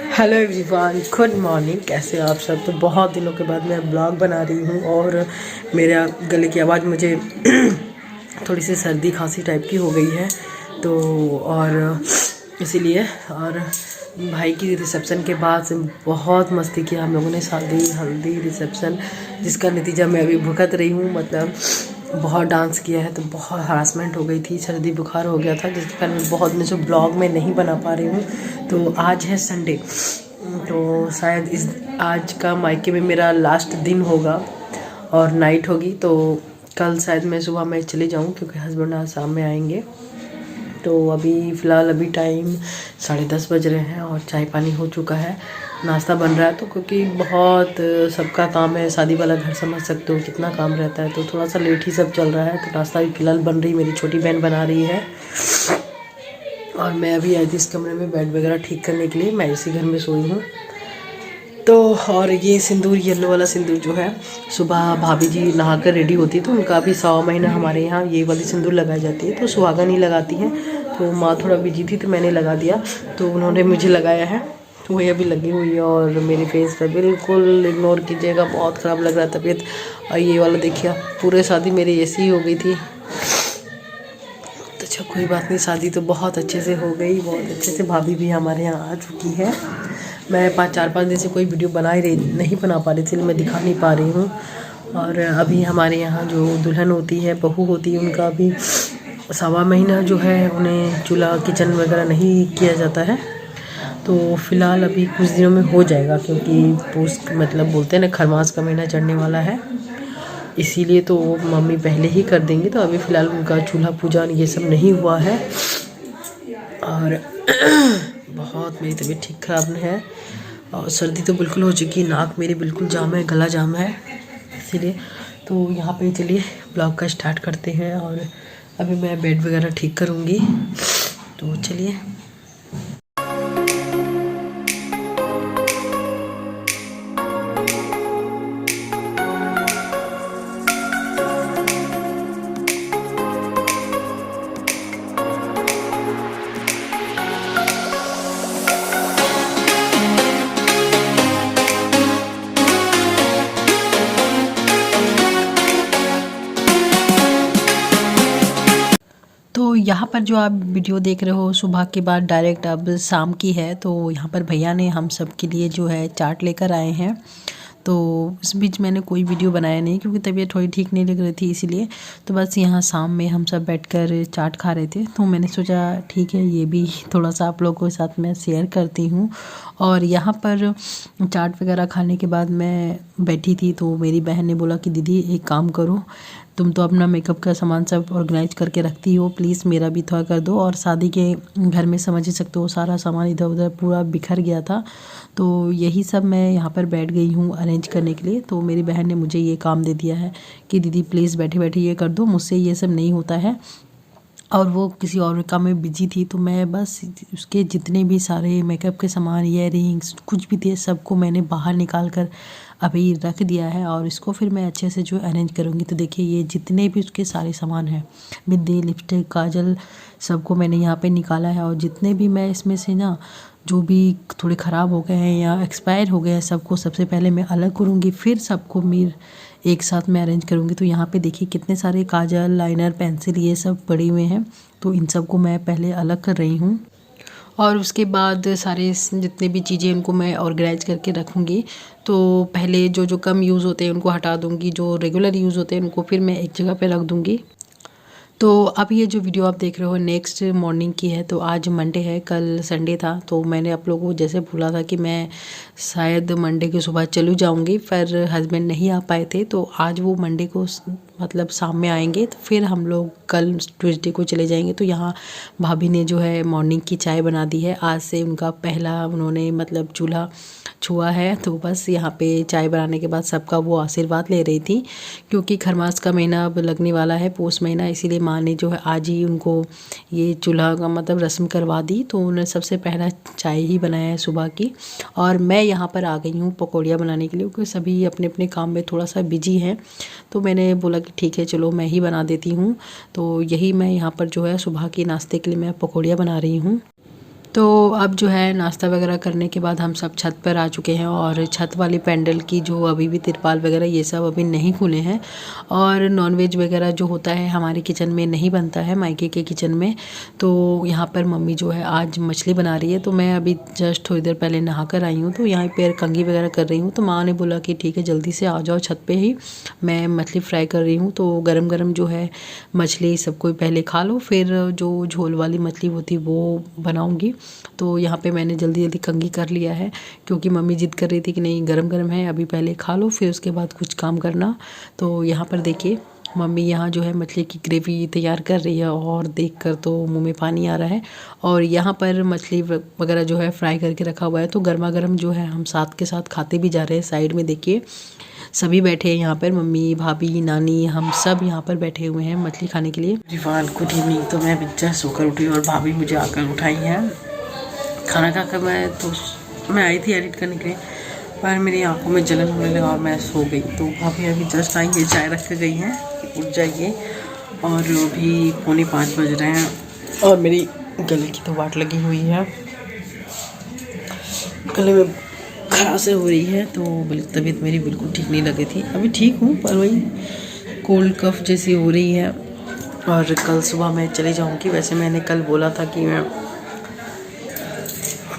Hello everyone, good morning. कैसे हो आप सब? तो बहुत दिनों के बाद मैं ब्लॉग बना रही हूँ और मेरा गले की आवाज़ मुझे थोड़ी सी सर्दी खांसी टाइप की हो गई है। तो और इसीलिए और भाई की रिसेप्शन के बाद से बहुत मस्ती किया हम लोगों ने, शादी हल्दी रिसेप्शन, जिसका नतीजा मैं अभी भुगत रही हूँ। मतलब बहुत डांस किया है तो बहुत हरासमेंट हो गई थी, सर्दी बुखार हो गया था, जिसके कारण मैं बहुत दिन से ब्लॉग में नहीं बना पा रही हूँ। तो आज है संडे, तो शायद इस आज का मायके में मेरा लास्ट दिन होगा और नाइट होगी। तो कल शायद मैं सुबह में चले जाऊँ क्योंकि हस्बैंड आज शाम में आएंगे। तो अभी फ़िलहाल अभी टाइम 10:30 बज रहे हैं और चाय पानी हो चुका है, नाश्ता बन रहा है। तो क्योंकि बहुत सबका काम है, शादी वाला घर समझ सकते हो कितना काम रहता है, तो थोड़ा सा लेट ही सब चल रहा है। तो नाश्ता भी फ़िलहाल बन रही, मेरी छोटी बहन बना रही है और मैं अभी आई थी इस कमरे में बेड वगैरह ठीक करने के लिए। मैं इसी घर में सोई हूँ। तो और ये सिंदूर, येलो वाला सिंदूर जो है, सुबह भाभी जी नहाकर रेडी होती है तो उनका भी 1.25 महीना हमारे यहाँ ये वाली सिंदूर लगाई जाती है। तो सुहागन ही लगाती हैं, तो माँ थोड़ा बिजी थी तो मैंने लगा दिया, तो उन्होंने मुझे लगाया है। तो वही अभी लगी हुई है और मेरे फेस पर बिल्कुल इग्नोर कीजिएगा, बहुत ख़राब लग रहा है तबीयत। और ये वाला देखिए, पूरे शादी मेरी ऐसी ही हो गई थी। तो अच्छा कोई बात नहीं, शादी तो बहुत अच्छे से हो गई, बहुत अच्छे से। भाभी भी हमारे यहाँ आ चुकी है। मैं 4-5 दिन से कोई वीडियो नहीं बना पा रही थी, मैं दिखा नहीं पा रही हूँ। और अभी हमारे यहाँ जो दुल्हन होती है, बहू होती है, उनका अभी 1.25 महीना जो है उन्हें चूल्हा किचन वगैरह नहीं किया जाता है। तो फ़िलहाल अभी कुछ दिनों में हो जाएगा, क्योंकि पूस मतलब बोलते हैं ना, खरमास का महीना चढ़ने वाला है, इसीलिए तो मम्मी पहले ही कर देंगी। तो अभी फ़िलहाल उनका चूल्हा पूजा ये सब नहीं हुआ है। और बहुत मेरी तबीयत ठीक ख़राब है और सर्दी तो बिल्कुल हो चुकी है, नाक मेरी बिल्कुल जाम है, गला जाम है, इसीलिए। तो यहाँ पे चलिए ब्लॉग का स्टार्ट करते हैं। और अभी मैं बेड वगैरह ठीक करूँगी, तो चलिए। तो यहाँ पर जो आप वीडियो देख रहे हो सुबह के बाद डायरेक्ट अब शाम की है। तो यहाँ पर भैया ने हम सब के लिए जो है चाट लेकर आए हैं। तो इस बीच मैंने कोई वीडियो बनाया नहीं क्योंकि तबीयत थोड़ी ठीक नहीं लग रही थी, इसीलिए। तो बस यहाँ शाम में हम सब बैठकर चाट खा रहे थे, तो मैंने सोचा ठीक है ये भी थोड़ा सा आप लोगों के साथ मैं शेयर करती हूँ। और यहाँ पर चाट वगैरह खाने के बाद मैं बैठी थी, तो मेरी बहन ने बोला कि दीदी एक काम करो, तुम तो अपना मेकअप का सामान सब ऑर्गेनाइज करके रखती हो, प्लीज़ मेरा भी थोड़ा कर दो। और शादी के घर में समझ ही सकते हो सारा सामान इधर उधर पूरा बिखर गया था। तो यही सब मैं यहाँ पर बैठ गई हूँ अरेंज करने के लिए। तो मेरी बहन ने मुझे ये काम दे दिया है कि दीदी प्लीज़ बैठे बैठे ये कर दो, मुझसे ये सब नहीं होता है। और वो किसी और काम में बिजी थी, तो मैं बस उसके जितने भी सारे मेकअप के सामान, ईयरिंग्स कुछ भी थे, सबको मैंने बाहर निकाल कर अभी रख दिया है। और इसको फिर मैं अच्छे से जो अरेंज करूँगी। तो देखिए ये जितने भी उसके सारे सामान हैं, बिंदी, लिपस्टिक, काजल, सबको मैंने यहाँ पे निकाला है। और जितने भी मैं इसमें से ना जो भी थोड़े ख़राब हो गए हैं या एक्सपायर हो गए हैं, सबको सबसे पहले मैं अलग करूँगी, फिर सबको एक साथ में अरेंज करूँगी। तो यहाँ पे देखिए कितने सारे काजल, लाइनर, पेंसिल ये सब पड़े हुए हैं। तो इन सब को मैं पहले अलग कर रही हूँ और उसके बाद सारे जितने भी चीज़ें उनको मैं ऑर्गेनाइज करके रखूँगी। तो पहले जो जो कम यूज़ होते हैं उनको हटा दूँगी, जो रेगुलर यूज़ होते हैं उनको फिर मैं एक जगह पे रख दूँगी। तो अब ये जो वीडियो आप देख रहे हो नेक्स्ट मॉर्निंग की है। तो आज मंडे है, कल संडे था। तो मैंने आप लोगों को जैसे बोला था कि मैं शायद मंडे की सुबह चलू जाऊंगी, पर हस्बैंड नहीं आ पाए थे। तो आज वो मंडे को मतलब शाम में आएंगे, तो फिर हम लोग कल ट्यूसडे को चले जाएंगे। तो यहाँ भाभी ने जो है मॉर्निंग की चाय बना दी है, आज से उनका पहला उन्होंने मतलब चूल्हा छुआ है। तो बस यहाँ पे चाय बनाने के बाद सबका वो आशीर्वाद ले रही थी, क्योंकि खरमास का महीना अब लगने वाला है, पोष महीना, इसीलिए माँ ने जो है आज ही उनको ये चूल्हा का मतलब रस्म करवा दी। तो उन्होंने सबसे पहला चाय ही बनाया है सुबह की। और मैं यहाँ पर आ गई हूँ पकौड़ियाँ बनाने के लिए, क्योंकि सभी अपने अपने काम में थोड़ा सा बिजी हैं। तो मैंने बोला कि ठीक है चलो मैं ही बना देती हूँ। तो यही मैं यहाँ पर जो है सुबह के नाश्ते के लिए मैं पकौड़ियाँ बना रही हूँ। तो अब जो है नाश्ता वगैरह करने के बाद हम सब छत पर आ चुके हैं और छत वाली पेंडल की जो अभी भी तिरपाल वगैरह ये सब अभी नहीं खुले हैं और नॉनवेज वगैरह जो होता है हमारे किचन में नहीं बनता है मायके के किचन में। तो यहाँ पर मम्मी जो है आज मछली बना रही है, तो मैं अभी जस्ट थोड़ी देर पहले नहा कर आई हूँ, तो यहाँ पर कंघी वगैरह कर रही हूँ। तो माँ ने बोला कि ठीक है जल्दी से आ जाओ छत पर ही, मैं मछली फ्राई कर रही हूँ। तो गरम गरम जो है मछली सबको पहले खा लो, फिर जो झोल वाली मछली होती वो बनाऊँगी। तो यहाँ पे मैंने जल्दी जल्दी कंघी कर लिया है क्योंकि मम्मी जिद कर रही थी कि नहीं गरम गरम है अभी पहले खा लो फिर उसके बाद कुछ काम करना। तो यहाँ पर देखिए मम्मी यहाँ जो है मछली की ग्रेवी तैयार कर रही है और देखकर तो मुंह में पानी आ रहा है। और यहाँ पर मछली वगैरह जो है फ्राई करके रखा हुआ है, तो गर्मा गर्म जो है हम साथ के साथ खाते भी जा रहे हैं। साइड में देखिए सभी बैठे हैं यहाँ पर, मम्मी भाभी नानी हम सब यहाँ पर बैठे हुए हैं मछली खाने के लिए। Good evening. तो मैं बिच्चा सोकर उठी और भाभी मुझे आकर उठाई है। खाना खाकर मैं आई थी एडिट करने के लिए, पर मेरी आंखों में जलन होने लगा और मैं सो गई। तो भाभी अभी जस्ट आई है, चाय रख के गई हैं, उठ जाइए। और अभी 4:45 बज रहे हैं और मेरी गले की तो वाट लगी हुई है, गले में खराशे हो रही है। तो तबीयत मेरी बिल्कुल ठीक नहीं लगी थी, अभी ठीक हूँ पर वही कोल्ड कफ जैसी हो रही है। और कल सुबह मैं चली जाऊँगी, वैसे मैंने कल बोला था कि मैं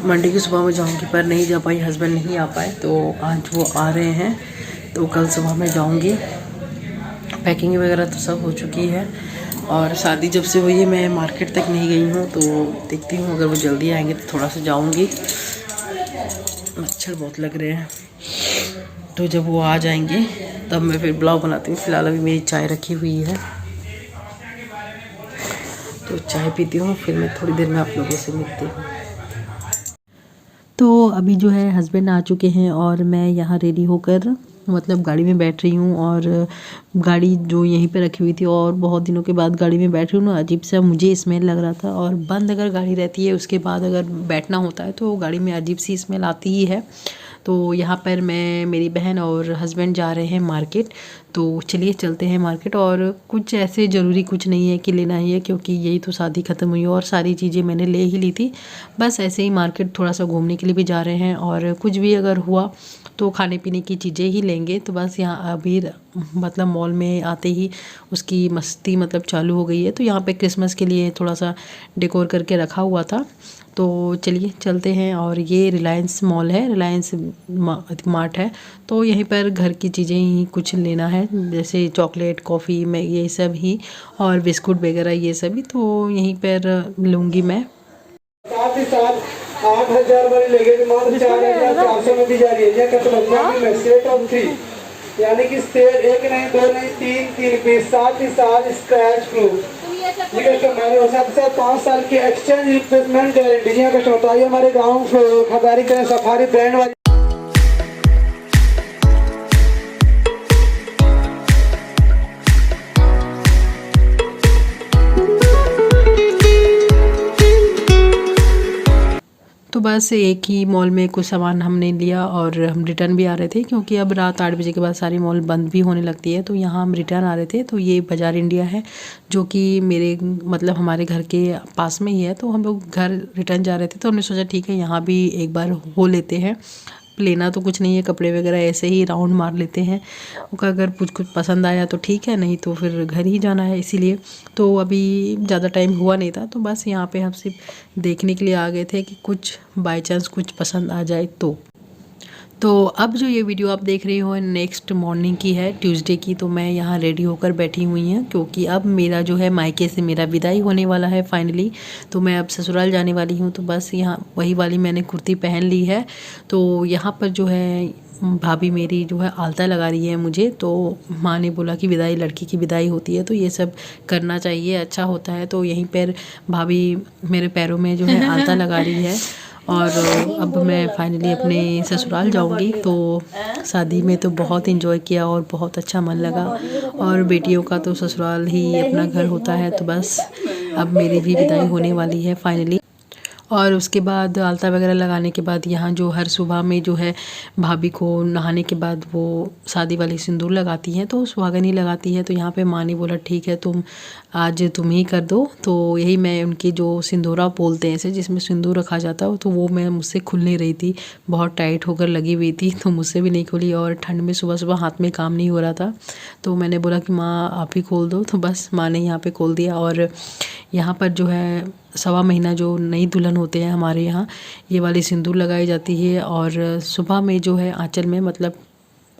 मंडे की सुबह में जाऊंगी पर नहीं जा पाई, हस्बैंड नहीं आ पाए, तो आज वो आ रहे हैं तो कल सुबह मैं जाऊंगी। पैकिंग वगैरह तो सब हो चुकी है और शादी जब से हुई है मैं मार्केट तक नहीं गई हूँ, तो देखती हूँ अगर वो जल्दी आएंगे तो थोड़ा सा जाऊंगी। मच्छर बहुत लग रहे हैं, तो जब वो आ जाएंगे तब मैं फिर ब्लॉग बनाती हूँ। फिलहाल अभी मेरी चाय रखी हुई है तो चाय पीती हूँ, फिर मैं थोड़ी देर में आप लोगों से मिलती हूँ। तो अभी जो है हस्बैंड आ चुके हैं और मैं यहाँ रेडी होकर मतलब गाड़ी में बैठ रही हूँ। और गाड़ी जो यहीं पे रखी हुई थी और बहुत दिनों के बाद गाड़ी में बैठ रही हूँ ना, अजीब सा मुझे स्मेल लग रहा था। और बंद अगर गाड़ी रहती है उसके बाद अगर बैठना होता है तो गाड़ी में अजीब सी स्मेल आती ही है। तो यहाँ पर मैं मेरी बहन और हस्बैंड जा रहे हैं मार्केट, तो चलिए चलते हैं मार्केट। और कुछ ऐसे ज़रूरी कुछ नहीं है कि लेना ही है क्योंकि यही तो शादी ख़त्म हुई और सारी चीज़ें मैंने ले ही ली थी। बस ऐसे ही मार्केट थोड़ा सा घूमने के लिए भी जा रहे हैं और कुछ भी अगर हुआ तो खाने पीने की चीज़ें ही लेंगे। तो बस यहाँ अभी मतलब मॉल में आते ही उसकी मस्ती मतलब चालू हो गई है। तो यहाँ पे क्रिसमस के लिए थोड़ा सा डेकोर करके रखा हुआ था, तो चलिए चलते हैं। और ये रिलायंस मॉल है, रिलायंस मार्ट है, तो यहीं पर घर की चीज़ें ही कुछ लेना है जैसे चॉकलेट कॉफ़ी में ये सब ही और बिस्कुट वगैरह ये सभी, तो यहीं पर लूँगी मैं। साथ ही साथ 8,000 वाली लगेज मात्र 4,400 में दी जा रही है। कटलरिया सेट ऑफ 3 यानी कि सेट 1 नहीं 2 नहीं 3 पीस, साथ ही साथ स्क्रैच प्रूफ हमारे और साथ साथ 5 साल की एक्सचेंज रिप्लेसमेंट गारंटी। जी कस्टमर, तो आइए हमारे गाँव खरीदारी करें सफारी ब्रांड वाली। तो बस एक ही मॉल में कुछ सामान हमने लिया और हम रिटर्न भी आ रहे थे क्योंकि अब रात 8 बजे के बाद सारी मॉल बंद भी होने लगती है। तो यहाँ हम रिटर्न आ रहे थे, तो ये बाज़ार इंडिया है जो कि मेरे मतलब हमारे घर के पास में ही है। तो हम लोग घर रिटर्न जा रहे थे तो हमने सोचा ठीक है यहाँ भी एक बार हो लेते हैं। लेना तो कुछ नहीं है, कपड़े वगैरह ऐसे ही राउंड मार लेते हैं, अगर कुछ पसंद आया तो ठीक है, नहीं तो फिर घर ही जाना है। इसीलिए तो अभी ज़्यादा टाइम हुआ नहीं था, तो बस यहाँ पे हम सिर्फ देखने के लिए आ गए थे कि कुछ बाय चांस कुछ पसंद आ जाए तो अब जो ये वीडियो आप देख रही हो नेक्स्ट मॉर्निंग की है, ट्यूसडे की। तो मैं यहाँ रेडी होकर बैठी हुई हूँ क्योंकि अब मेरा जो है मायके से मेरा विदाई होने वाला है फाइनली। तो मैं अब ससुराल जाने वाली हूँ, तो बस यहाँ वही वाली मैंने कुर्ती पहन ली है। तो यहाँ पर जो है भाभी मेरी जो है आलता लगा रही है मुझे, तो माँ ने बोला कि विदाई लड़की की विदाई होती है तो ये सब करना चाहिए, अच्छा होता है। तो यहीं पर भाभी मेरे पैरों में जो है आलता लगा रही है। और अब मैं फाइनली अपने ससुराल जाऊंगी। तो शादी में तो बहुत एंजॉय किया और बहुत अच्छा मन लगा, और बेटियों का तो ससुराल ही अपना घर होता है। तो बस अब मेरी भी विदाई होने वाली है फाइनली। और उसके बाद आलता वगैरह लगाने के बाद यहाँ जो हर सुबह में जो है भाभी को नहाने के बाद वो शादी वाली सिंदूर लगाती हैं, तो सुहागन ही लगाती है। तो यहाँ पे माँ ने बोला ठीक है तुम आज तुम ही कर दो। तो यही मैं उनकी जो सिंदूरा बोलते हैं ऐसे, जिसमें सिंदूर रखा जाता है, तो वो मैं मुझसे खुल नहीं रही थी, बहुत टाइट होकर लगी हुई थी, तो मुझसे भी नहीं खुली। और ठंड में सुबह सुबह हाथ में काम नहीं हो रहा था, तो मैंने बोला कि माँ आप ही खोल दो। तो बस माँ ने यहाँ पे खोल दिया। और यहाँ पर जो है 1.25 महीना जो नई दुल्हन होते हैं हमारे यहाँ, ये वाली सिंदूर लगाई जाती है। और सुबह में जो है आंचल में मतलब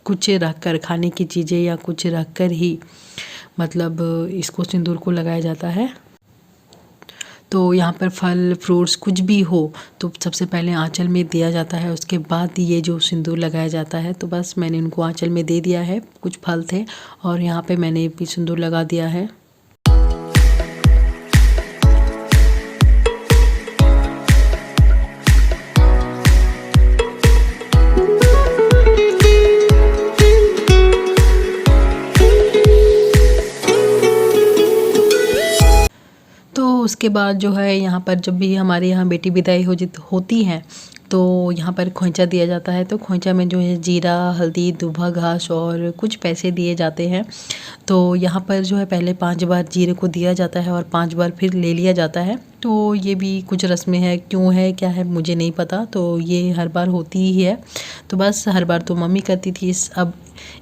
कुछ रख कर, खाने की चीज़ें या कुछ रख कर ही मतलब इसको सिंदूर को लगाया जाता है। तो यहाँ पर फल फ्रूट्स कुछ भी हो तो सबसे पहले आंचल में दिया जाता है, उसके बाद ये जो सिंदूर लगाया जाता है। तो बस मैंने उनको आंचल में दे दिया है, कुछ फल थे और यहाँ पे मैंने भी सिंदूर लगा दिया है। तो उसके बाद जो है यहाँ पर जब भी हमारे यहाँ बेटी विदाई होती है तो यहाँ पर खोंचा दिया जाता है। तो खोंचा में जो है जीरा, हल्दी, दूबा घास और कुछ पैसे दिए जाते हैं। तो यहाँ पर जो है पहले 5 बार जीरे को दिया जाता है और 5 बार फिर ले लिया जाता है। तो ये भी कुछ रस्में हैं, क्यों है क्या है मुझे नहीं पता, तो ये हर बार होती ही है। तो बस हर बार तो मम्मी करती थी, अब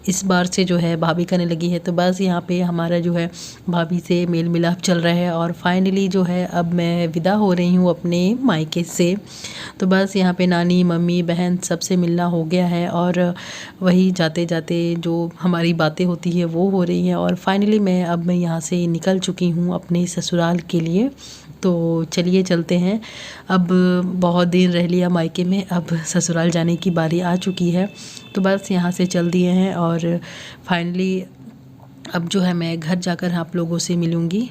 इस बार से जो है भाभी करने लगी है। तो बस यहाँ पे हमारा जो है भाभी से मेल मिलाप चल रहा है और फाइनली जो है अब मैं विदा हो रही हूँ अपने मायके से। तो बस यहाँ पे नानी, मम्मी, बहन सबसे मिलना हो गया है और वही जाते जाते जो हमारी बातें होती है वो हो रही हैं। और फाइनली मैं यहाँ से निकल चुकी हूँ अपने ससुराल के लिए। तो चलिए चलते हैं, अब बहुत दिन रह लिया मायके में, अब ससुराल जाने की बारी आ चुकी है। तो बस यहाँ से चल दिए हैं और फाइनली अब जो है मैं घर जाकर आप लोगों से मिलूँगी।